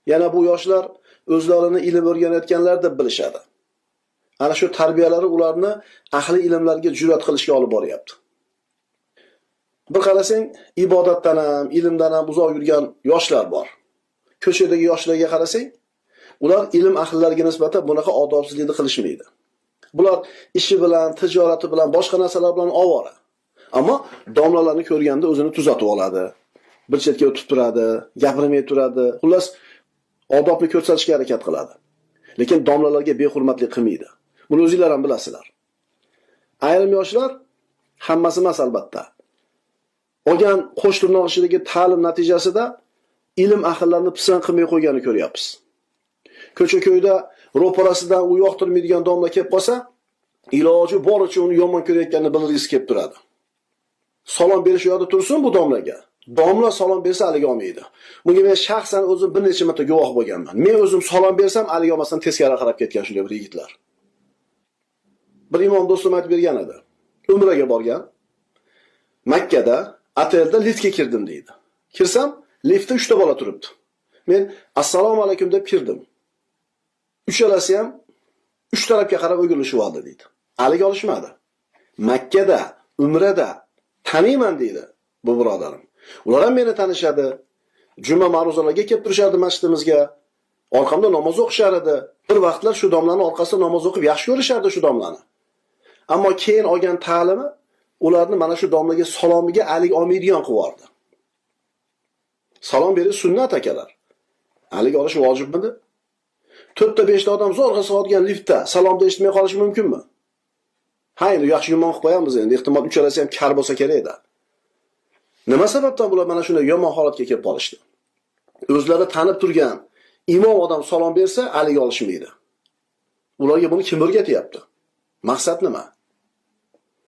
Yana bu yoshlar o'zlarini ilm o'rganayotganlar deb bilishadi. Ana shu tarbiyalari ularni ahli ilmlarga jur'at qilishga olib boryapti. Bir qarasang, ibodatdan ham, ilmdan ham uzoq yurgan yoshlar bor. Ko'chadagi yoshlarga qarasang, ular ilm ahllariga nisbatan bunaqa odobsizlikni qilishmaydi. Bular ishi bilan, tijorati bilan, boshqa narsalar bilan ovora. Ammo domlalarni ko'rganda o'zini tuzatib oladi. Bir chetga o'tib turadi, gapirmay turadi. Xullas, odobni ko'rsatishga harakat qiladi. Lekin domlalarga behurmatlik qilmaydi. Buni o'zingizlar ham bilasizlar. Ayrim yoshlar, hammasi emas albatta, olgan qo'sh tirnoq ichidagi ta'lim natijasida ilm ahllarini pisand qilmay qo'yganini ko'ryapmiz. Ko'cha-ko'yda ro'parasidan u yoqtirmaydigan domla kelib qolsa, iloji boricha uni yomon ko'rayotganini bildirgisi kelib turadi. Salom berish yo'lda tursin bu domlaga. Domla salom bersa aliga olmaydi. Bunga men shaxsan o'zim bir necha marta guvoh bo'lganman. Men o'zim salom bersam aliga olmasdan teskari qarab ketgan shunday bir yigitlar. Bir imom do'stim aytib bergan edi. Umraga borgan. Makkada otelda liftga kirdim deydi. Kirsam, liftda 3 ta bola turibdi. Men assalomu alaykum deb kirdim. Uchalasi ham 3 tarafga qarab o'girilishib oldi deydi. Aliga olishmadi. Makkada, umrada taniyman deydi bu birodarim. Ular ham meni tanishadi. Juma ma'ruzalarga kelib turishadi masjidimizga. Orqamda namoz o'qishar edi. Bir vaqtlar shu domlaning orqasida namoz o'qib yaxshi ko'rishardi shu domlani. Ammo keyin olgan ta'limi ularni mana shu domlaga salomiga alik olmaydigan qilib yubordi. Salom berish sunnat akalar. Alik olish vojibmidi? 4 ta 5 ta odam zo'rg'a sig'adigan liftda salomda eshitmay qolishi mumkinmi? Ha, endi yaxshi yomon qilib qo'yamiz endi. Ehtimol uchalasi ham kar bo'lsa kerak edi. Nima sababdan bular mana shunday yomon holatga kelib qolishdi? O'zlari tanib turgan imom odam salom bersa alik olishmaydi. Ularga buni kim o'rgatyapti? Maqsad nima?